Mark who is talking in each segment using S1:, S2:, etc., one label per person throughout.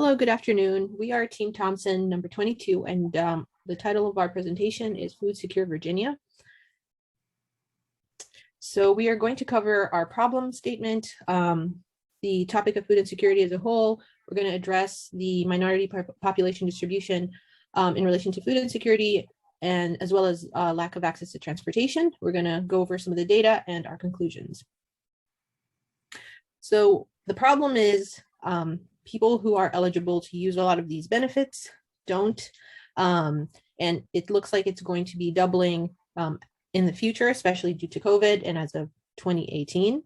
S1: Hello, good afternoon. We are Team Thompson, number 22, and the title of our presentation is Food Secure Virginia. So we are going to cover our problem statement, the topic of food insecurity as a whole. We're going to address the minority population distribution in relation to food insecurity, and as well as lack of access to transportation. We're going to go over some of the data and our conclusions. So the problem is people who are eligible to use a lot of these benefits don't, and it looks like it's going to be doubling in the future, especially due to COVID and as of 2018.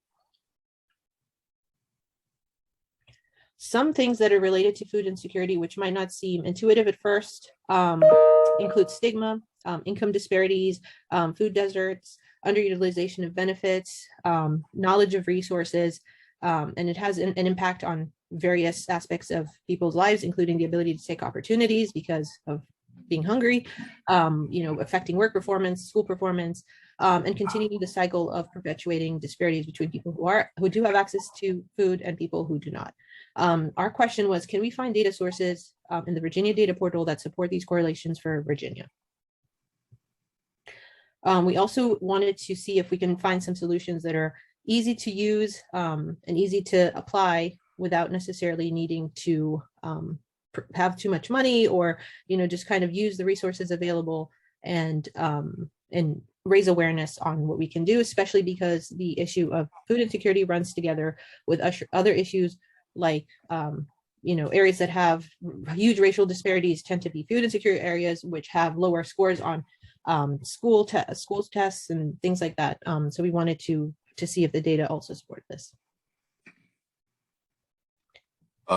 S1: Some things that are related to food insecurity, which might not seem intuitive at first, include stigma, income disparities, food deserts, underutilization of benefits, knowledge of resources, and it has an impact on various aspects of people's lives, including the ability to take opportunities because of being hungry, affecting work performance, school performance, and continuing the cycle of perpetuating disparities between people who do have access to food and people who do not. Our question was, can we find data sources in the Virginia data portal that support these correlations for Virginia? We also wanted to see if we can find some solutions that are easy to use and easy to apply without necessarily needing to have too much money, or just kind of use the resources available and raise awareness on what we can do, especially because the issue of food insecurity runs together with other issues like areas that have huge racial disparities tend to be food insecure areas, which have lower scores on school tests and things like that. So we wanted to see if the data also support this.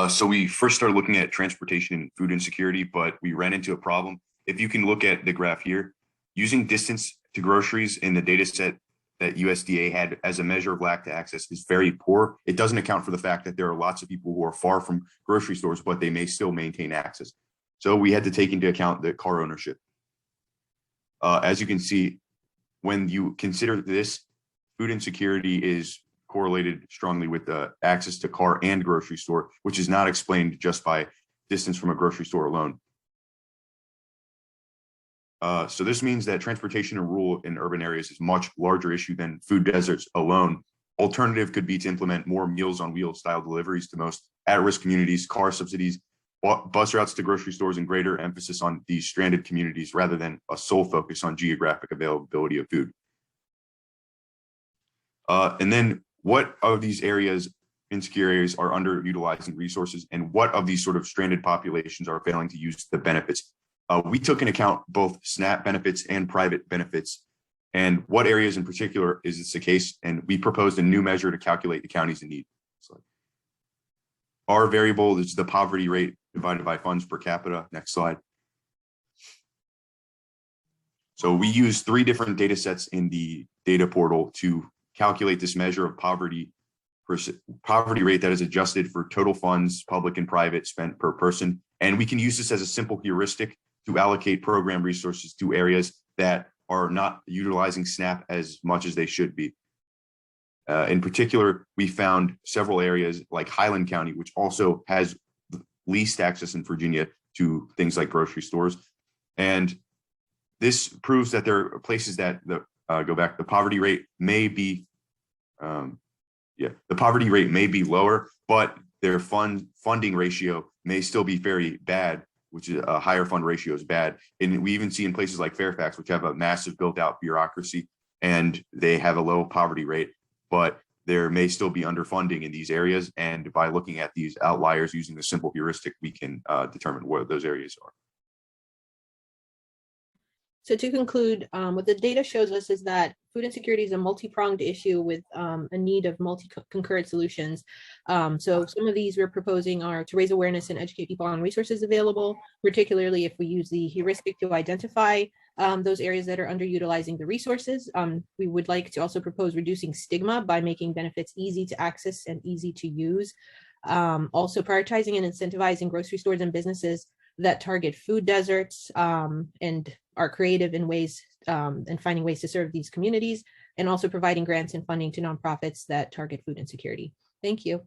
S2: So we first started looking at transportation and food insecurity, but we ran into a problem. If you can look at the graph here, using distance to groceries in the data set that USDA had as a measure of lack to access is very poor. It doesn't account for the fact that there are lots of people who are far from grocery stores, but they may still maintain access. So we had to take into account the car ownership. As you can see, when you consider this, food insecurity is correlated strongly with the access to car and grocery store, which is not explained just by distance from a grocery store alone. So this means that transportation in rural and urban areas is a much larger issue than food deserts alone. Alternative could be to implement more Meals on Wheels style deliveries to most at-risk communities, car subsidies, bus routes to grocery stores, and greater emphasis on these stranded communities rather than a sole focus on geographic availability of food. And then what of these areas, insecure areas, are underutilizing resources, and what of these sort of stranded populations are failing to use the benefits? We took into account both SNAP benefits and private benefits, and what areas in particular is this the case, and we proposed a new measure to calculate the counties in need. So our variable is the poverty rate divided by funds per capita. Next slide. So we use 3 different data sets in the data portal to calculate this measure of poverty rate that is adjusted for total funds, public and private, spent per person. And we can use this as a simple heuristic to allocate program resources to areas that are not utilizing SNAP as much as they should be. In particular, we found several areas like Highland County, which also has least access in Virginia to things like grocery stores. And this proves that there are places that the poverty rate may be, the poverty rate may be lower, but their funding ratio may still be very bad, which is a higher fund ratio is bad. And we even see in places like Fairfax, which have a massive built out bureaucracy and they have a low poverty rate, but there may still be underfunding in these areas. And by looking at these outliers using the simple heuristic, we can determine what those areas are.
S1: So to conclude, what the data shows us is that food insecurity is a multi-pronged issue with a need of concurrent solutions. So some of these we're proposing are to raise awareness and educate people on resources available, particularly if we use the heuristic to identify those areas that are underutilizing the resources. We would like to also propose reducing stigma by making benefits easy to access and easy to use. Also prioritizing and incentivizing grocery stores and businesses that target food deserts and are creative in ways and finding ways to serve these communities, and also providing grants and funding to nonprofits that target food insecurity. Thank you.